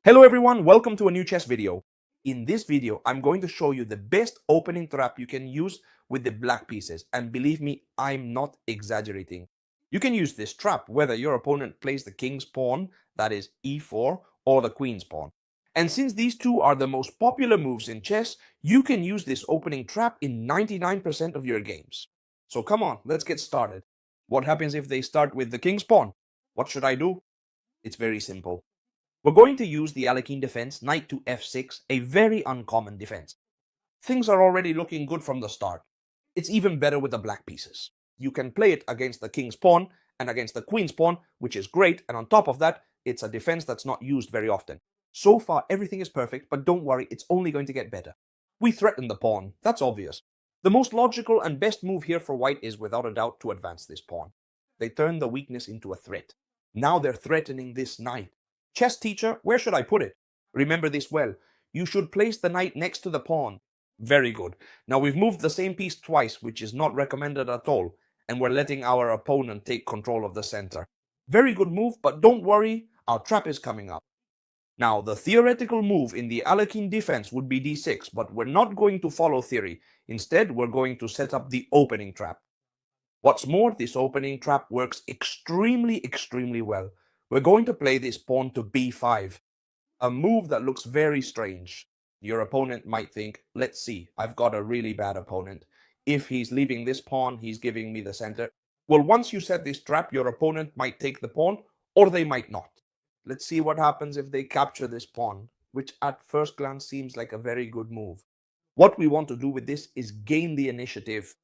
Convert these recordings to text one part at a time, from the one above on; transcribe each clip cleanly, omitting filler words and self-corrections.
Hello everyone, welcome to a new chess video. In this video, I'm going to show you the best opening trap you can use with the black pieces. And believe me, I'm not exaggerating. You can use this trap whether your opponent plays the king's pawn, that is e4, or the queen's pawn. And since these two are the most popular moves in chess, you can use this opening trap in 99% of your games. So come on, let's get started. What happens if they start with the king's pawn? What should I do? It's very simple. We're going to use the Alekhine defense, knight to f6, a very uncommon defense. Things are already looking good from the start. It's even better with the black pieces. You can play it against the king's pawn and against the queen's pawn, which is great, and on top of that, it's a defense that's not used very often. So far, everything is perfect, but don't worry, it's only going to get better. We threaten the pawn, that's obvious. The most logical and best move here for white is without a doubt to advance this pawn. They turn the weakness into a threat. Now they're threatening this knight. Chess teacher, where should I put it? Remember this well. You should place the knight next to the pawn. Very good. Now we've moved the same piece twice, which is not recommended at all, and we're letting our opponent take control of the center. Very good move, but don't worry, our trap is coming up. Now, the theoretical move in the Alekhine defense would be d6, but we're not going to follow theory. Instead, we're going to set up the opening trap. What's more, this opening trap works extremely well. We're going to play this pawn to b5, a move that looks very strange. Your opponent might think, let's see, I've got a really bad opponent. If he's leaving this pawn, he's giving me the center. Well, once you set this trap, your opponent might take the pawn, or they might not. Let's see what happens if they capture this pawn, which at first glance seems like a very good move. What we want to do with this is gain the initiative.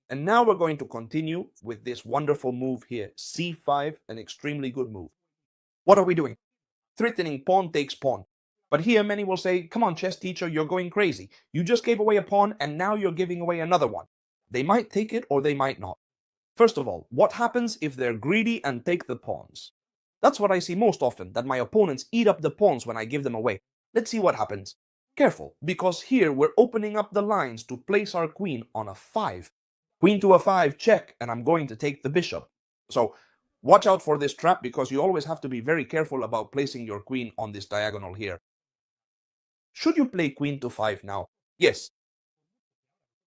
And now we're going to continue with this wonderful move here, c5, an extremely good move. What are we doing? Threatening pawn takes pawn. But here many will say, come on chess teacher, you're going crazy. You just gave away a pawn and now you're giving away another one. They might take it or they might not. First of all, what happens if they're greedy and take the pawns? That's what I see most often, that my opponents eat up the pawns when I give them away. Let's see what happens. Careful, because here we're opening up the lines to place our queen on a 5. Queen to a 5, check, and I'm going to take the bishop. So watch out for this trap because you always have to be very careful about placing your queen on this diagonal here. Should you play queen to 5 now? Yes.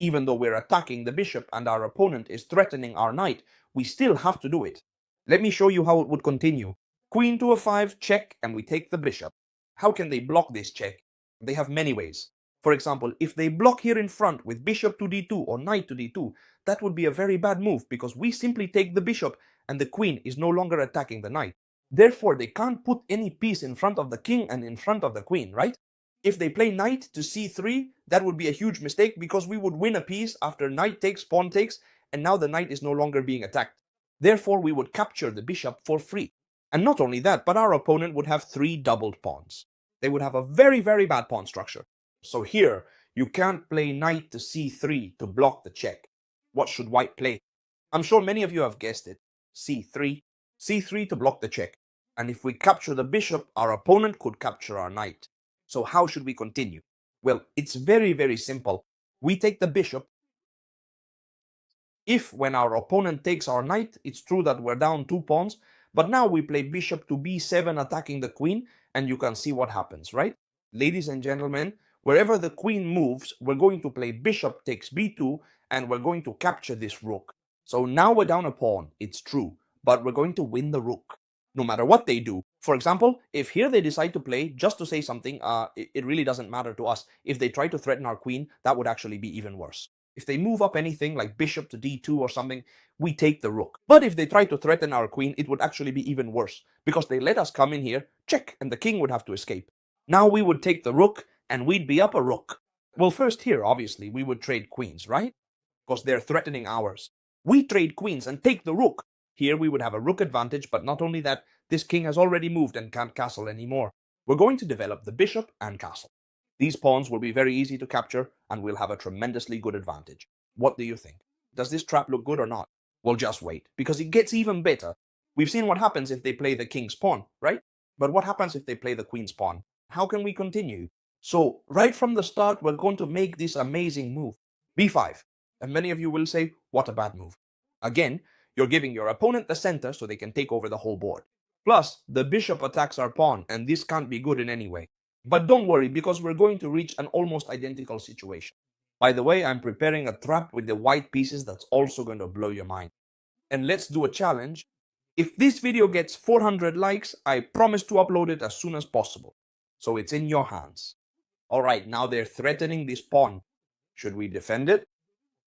Even though we're attacking the bishop and our opponent is threatening our knight, we still have to do it. Let me show you how it would continue. Queen to a 5, check, and we take the bishop. How can they block this check? They have many ways. For example, if they block here in front with bishop to d2 or knight to d2, that would be a very bad move because we simply take the bishop and the queen is no longer attacking the knight. Therefore, they can't put any piece in front of the king and in front of the queen, right? If they play knight to c3, that would be a huge mistake because we would win a piece after knight takes, pawn takes, and now the knight is no longer being attacked. Therefore, we would capture the bishop for free. And not only that, but our opponent would have 3 doubled pawns. They would have a very bad pawn structure. So here, you can't play knight to c3 to block the check. What should white play? I'm sure many of you have guessed it. c3. c3 to block the check. And if we capture the bishop, our opponent could capture our knight. So how should we continue? Well, it's very simple. We take the bishop. If when our opponent takes our knight, it's true that we're down 2 pawns, but now we play bishop to b7 attacking the queen, and you can see what happens, right? Ladies and gentlemen, wherever the queen moves, we're going to play bishop takes b2, and we're going to capture this rook. So now we're down a pawn, it's true, but we're going to win the rook, no matter what they do. For example, if here they decide to play, just to say something, it really doesn't matter to us. If they try to threaten our queen, that would actually be even worse. If they move up anything like bishop to d2 or something, we take the rook. But if they try to threaten our queen, it would actually be even worse, because they let us come in here, check, and the king would have to escape. Now we would take the rook, and we'd be up a rook. Well, first here, obviously, we would trade queens, right? Because they're threatening ours. We trade queens and take the rook. Here we would have a rook advantage, but not only that, this king has already moved and can't castle anymore. We're going to develop the bishop and castle. These pawns will be very easy to capture, and we'll have a tremendously good advantage. What do you think? Does this trap look good or not? Well, just wait, because it gets even better. We've seen what happens if they play the king's pawn, right? But what happens if they play the queen's pawn? How can we continue? So, right from the start, we're going to make this amazing move. b5. And many of you will say, what a bad move. Again, you're giving your opponent the center so they can take over the whole board. Plus, the bishop attacks our pawn, and this can't be good in any way. But don't worry, because we're going to reach an almost identical situation. By the way, I'm preparing a trap with the white pieces that's also going to blow your mind. And let's do a challenge. If this video gets 400 likes, I promise to upload it as soon as possible. So it's in your hands. Alright, now they're threatening this pawn. Should we defend it?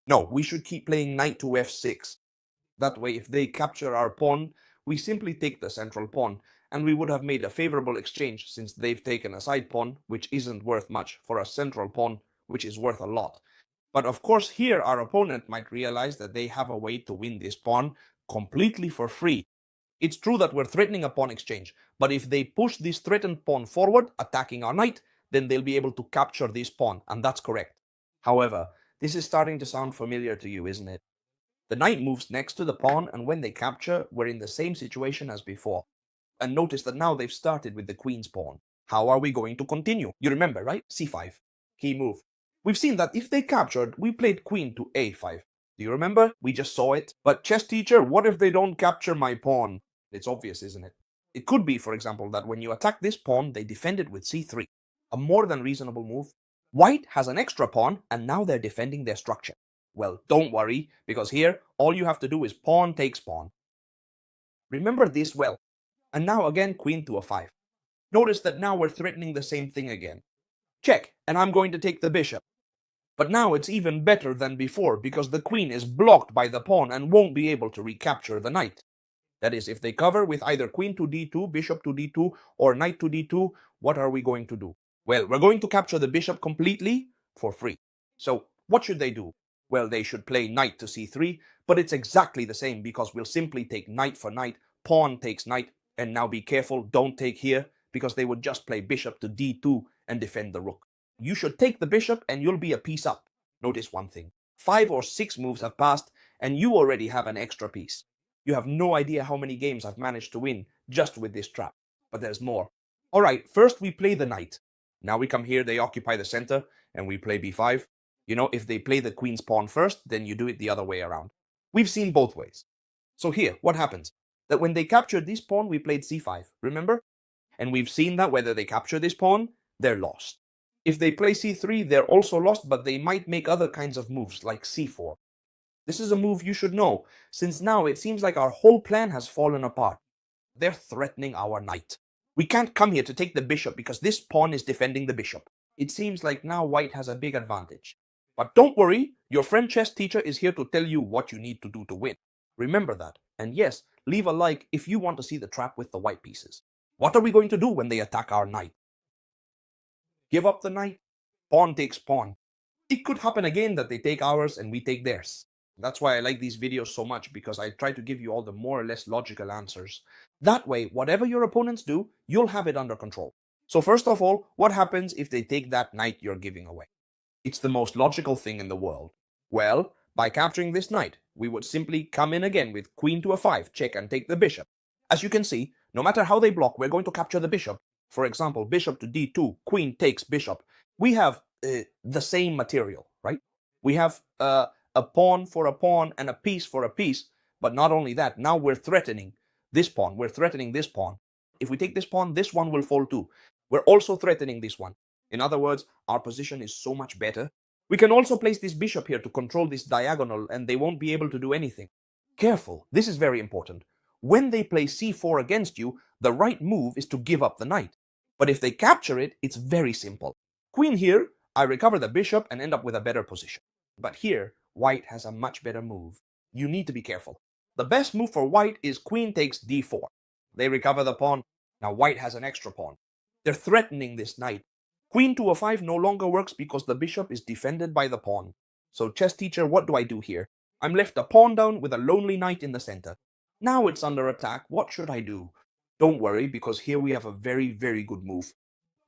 No, we should keep playing knight to f6. That way, if they capture our pawn, we simply take the central pawn, and we would have made a favorable exchange since they've taken a side pawn, which isn't worth much, for a central pawn, which is worth a lot. But of course, here our opponent might realize that they have a way to win this pawn completely for free. It's true that we're threatening a pawn exchange, but if they push this threatened pawn forward, attacking our knight, then they'll be able to capture this pawn, and that's correct. However, this is starting to sound familiar to you, isn't it? The knight moves next to the pawn, and when they capture, we're in the same situation as before. And notice that now they've started with the queen's pawn. How are we going to continue? You remember, right? c5. Key move. We've seen that if they captured, we played queen to a5. Do you remember? We just saw it. But chess teacher, what if they don't capture my pawn? It's obvious, isn't it? It could be, for example, that when you attack this pawn, they defend it with c3. A more than reasonable move. White has an extra pawn, and now they're defending their structure. Well, don't worry, because here, all you have to do is pawn takes pawn. Remember this well. And now again, queen to a5. Notice that now we're threatening the same thing again. Check, and I'm going to take the bishop. But now it's even better than before, because the queen is blocked by the pawn and won't be able to recapture the knight. That is, if they cover with either queen to d2, bishop to d2, or knight to d2, what are we going to do? Well, we're going to capture the bishop completely for free. So, what should they do? Well, they should play knight to c3, but it's exactly the same because we'll simply take knight for knight, pawn takes knight, and now be careful, don't take here, because they would just play bishop to d2 and defend the rook. You should take the bishop and you'll be a piece up. Notice one thing, 5 or 6 moves have passed and you already have an extra piece. You have no idea how many games I've managed to win just with this trap. But there's more. Alright, first we play the knight. Now we come here, they occupy the center, and we play b5. You know, if they play the queen's pawn first, then you do it the other way around. We've seen both ways. So here, what happens? That when they captured this pawn, we played c5, remember? And we've seen that whether they capture this pawn, they're lost. If they play c3, they're also lost, but they might make other kinds of moves, like c4. This is a move you should know, since now it seems like our whole plan has fallen apart. They're threatening our knight. We can't come here to take the bishop because this pawn is defending the bishop. It seems like now white has a big advantage. But don't worry, your friend chess teacher is here to tell you what you need to do to win. Remember that. And yes, leave a like if you want to see the trap with the white pieces. What are we going to do when they attack our knight? Give up the knight? Pawn takes pawn. It could happen again that they take ours and we take theirs. That's why I like these videos so much, because I try to give you all the more or less logical answers. That way, whatever your opponents do, you'll have it under control. So first of all, what happens if they take that knight you're giving away? It's the most logical thing in the world. Well, by capturing this knight, we would simply come in again with queen to a5, check, and take the bishop. As you can see, no matter how they block, we're going to capture the bishop. For example, bishop to d2, queen takes bishop. We have the same material, right? We have a pawn for a pawn and a piece for a piece. But not only that, now we're threatening this pawn. We're threatening this pawn. If we take this pawn, this one will fall too. We're also threatening this one. In other words, our position is so much better. We can also place this bishop here to control this diagonal, and they won't be able to do anything. Careful, this is very important. When they play c4 against you, the right move is to give up the knight. But if they capture it, it's very simple. Queen here, I recover the bishop and end up with a better position. But here, white has a much better move. You need to be careful. The best move for white is queen takes d4. They recover the pawn. Now white has an extra pawn. They're threatening this knight. Queen to a5 no longer works because the bishop is defended by the pawn. So chess teacher, what do I do here? I'm left a pawn down with a lonely knight in the center. Now it's under attack. What should I do? Don't worry, because here we have a very, very good move.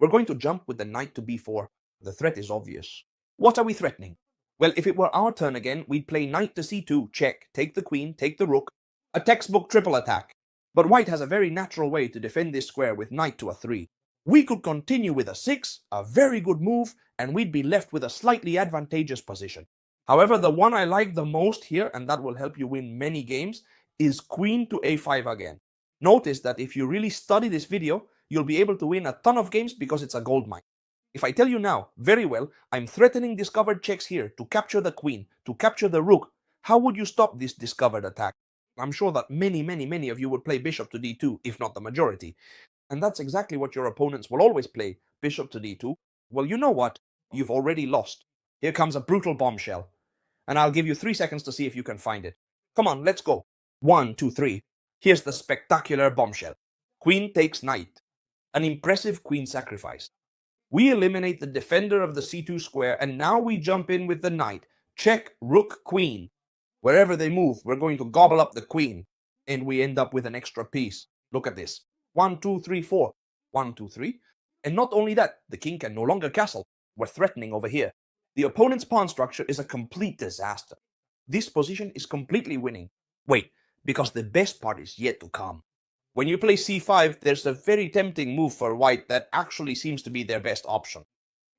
We're going to jump with the knight to b4. The threat is obvious. What are we threatening? Well, if it were our turn again, we'd play knight to c2, check, take the queen, take the rook. A textbook triple attack. But white has a very natural way to defend this square with knight to a3. We could continue with a 6, a very good move, and we'd be left with a slightly advantageous position. However, the one I like the most here, and that will help you win many games, is queen to a5 again. Notice that if you really study this video, you'll be able to win a ton of games because it's a gold mine. If I tell you now, very well, I'm threatening discovered checks here to capture the queen, to capture the rook, how would you stop this discovered attack? I'm sure that many of you would play bishop to d2, if not the majority. And that's exactly what your opponents will always play, bishop to d2. Well, you know what? You've already lost. Here comes a brutal bombshell. And I'll give you 3 seconds to see if you can find it. Come on, let's go. 1, 2, 3. Here's the spectacular bombshell. Queen takes knight. An impressive queen sacrifice. We eliminate the defender of the c2 square, and now we jump in with the knight. Check, rook, queen. Wherever they move, we're going to gobble up the queen. And we end up with an extra piece. Look at this. 1, 2, 3, 4. 1, 2, 3. And not only that, the king can no longer castle. We're threatening over here. The opponent's pawn structure is a complete disaster. This position is completely winning. Wait, because the best part is yet to come. When you play c5, there's a very tempting move for white that actually seems to be their best option.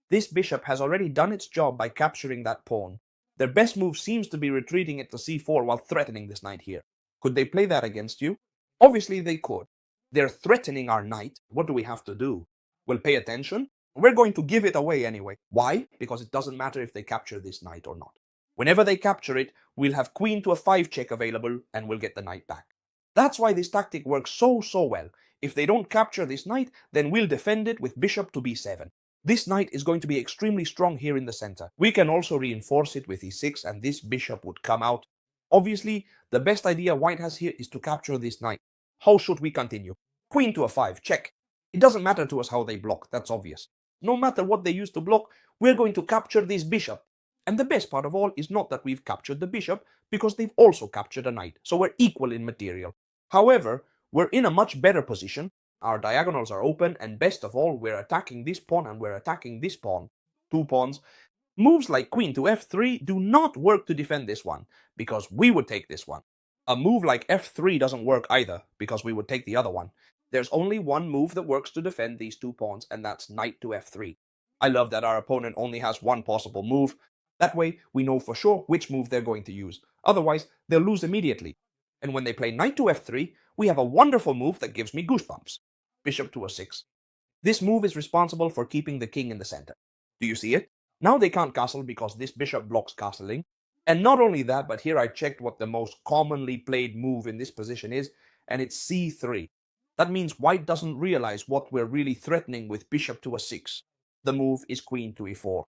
This bishop has already done its job by capturing that pawn. Their best move seems to be retreating it to c4 while threatening this knight here. Could they play that against you? Obviously they could. They're threatening our knight. What do we have to do? Well, pay attention. We're going to give it away anyway. Why? Because it doesn't matter if they capture this knight or not. Whenever they capture it, we'll have queen to a 5 check available and we'll get the knight back. That's why this tactic works so well. If they don't capture this knight, then we'll defend it with bishop to b7. This knight is going to be extremely strong here in the center. We can also reinforce it with e6 and this bishop would come out. Obviously, the best idea white has here is to capture this knight. How should we continue? Queen to a 5, check. It doesn't matter to us how they block, that's obvious. No matter what they use to block, we're going to capture this bishop. And the best part of all is not that we've captured the bishop, because they've also captured a knight, so we're equal in material. However, we're in a much better position. Our diagonals are open, and best of all, we're attacking this pawn and we're attacking this pawn. 2 pawns. Moves like queen to f3 do not work to defend this one, because we would take this one. A move like f3 doesn't work either, because we would take the other one. There's only one move that works to defend these 2 pawns, and that's knight to f3. I love that our opponent only has one possible move. That way, we know for sure which move they're going to use. Otherwise, they'll lose immediately. And when they play knight to f3, we have a wonderful move that gives me goosebumps. Bishop to a6. This move is responsible for keeping the king in the center. Do you see it? Now they can't castle because this bishop blocks castling. And not only that, but here I checked what the most commonly played move in this position is, and it's c3. That means white doesn't realize what we're really threatening with bishop to a6. The move is queen to e4.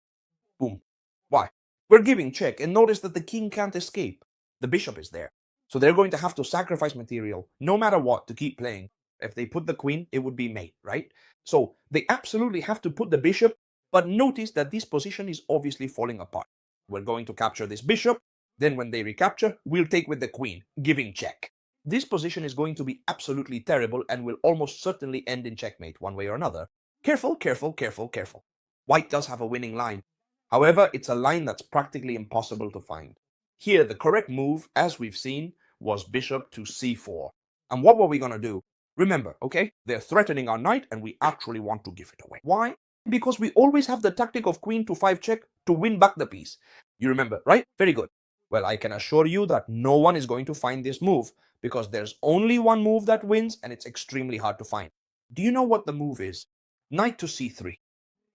Boom. Why? We're giving check, and notice that the king can't escape. The bishop is there. So they're going to have to sacrifice material, no matter what, to keep playing. If they put the queen, it would be mate, right? So they absolutely have to put the bishop, but notice that this position is obviously falling apart. We're going to capture this bishop, then when they recapture, we'll take with the queen, giving check. This position is going to be absolutely terrible and will almost certainly end in checkmate one way or another. Careful, careful, careful, careful. White does have a winning line. However, it's a line that's practically impossible to find. Here, the correct move, as we've seen, was bishop to c4. And what were we going to do? Remember, okay, they're threatening our knight and we actually want to give it away. Why? Because we always have the tactic of queen to 5 check to win back the piece. You remember, right? Very good. Well, I can assure you that no one is going to find this move because there's only one move that wins and it's extremely hard to find. Do you know what the move is? Knight to c3.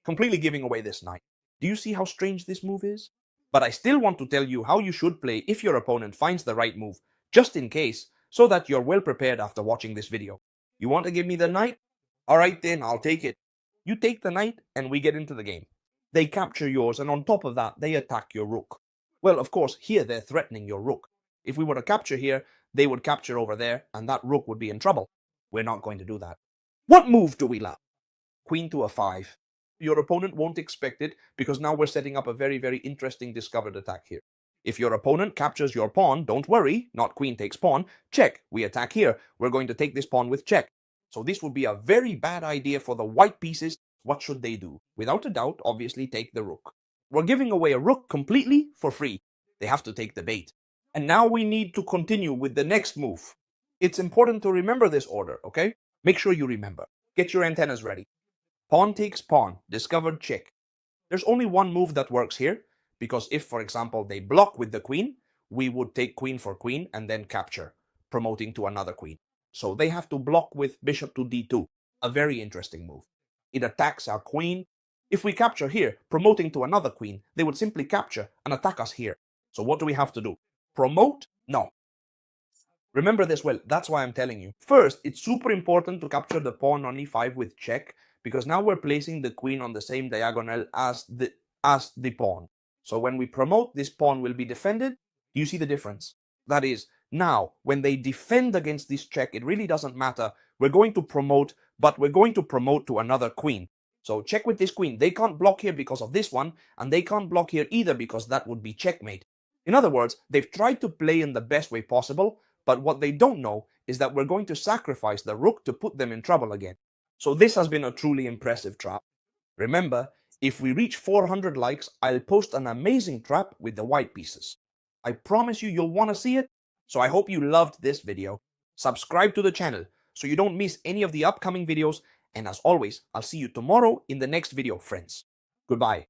Completely giving away this knight. Do you see how strange this move is? But I still want to tell you how you should play if your opponent finds the right move, just in case, so that you're well prepared after watching this video. You want to give me the knight? Alright then, I'll take it. You take the knight and we get into the game. They capture yours and on top of that, they attack your rook. Well, of course, here they're threatening your rook. If we were to capture here, they would capture over there and that rook would be in trouble. We're not going to do that. What move do we love? Queen to a5. Your opponent won't expect it because now we're setting up a very interesting discovered attack here. If your opponent captures your pawn, don't worry, not queen takes pawn, check, we attack here, we're going to take this pawn with check. So this would be a very bad idea for the white pieces. What should they do? Without a doubt, obviously take the rook. We're giving away a rook completely for free. They have to take the bait. And now we need to continue with the next move. It's important to remember this order, okay? Make sure you remember. Get your antennas ready. Pawn takes pawn, discovered check. There's only one move that works here, because if, for example, they block with the queen, we would take queen for queen and then capture, promoting to another queen. So they have to block with bishop to d2. A very interesting move. It attacks our queen. If we capture here, promoting to another queen, they would simply capture and attack us here. So what do we have to do? Promote? No. Remember this well, that's why I'm telling you. First, it's super important to capture the pawn on e5 with check, because now we're placing the queen on the same diagonal as the pawn. So when we promote, this pawn will be defended. Do you see the difference? That is, now, when they defend against this check, it really doesn't matter. We're going to promote, but we're going to promote to another queen. So check with this queen. They can't block here because of this one, and they can't block here either because that would be checkmate. In other words, they've tried to play in the best way possible, but what they don't know is that we're going to sacrifice the rook to put them in trouble again. So this has been a truly impressive trap. Remember, if we reach 400 likes, I'll post an amazing trap with the white pieces. I promise you'll want to see it. So I hope you loved this video. Subscribe to the channel so you don't miss any of the upcoming videos. And as always, I'll see you tomorrow in the next video, friends. Goodbye.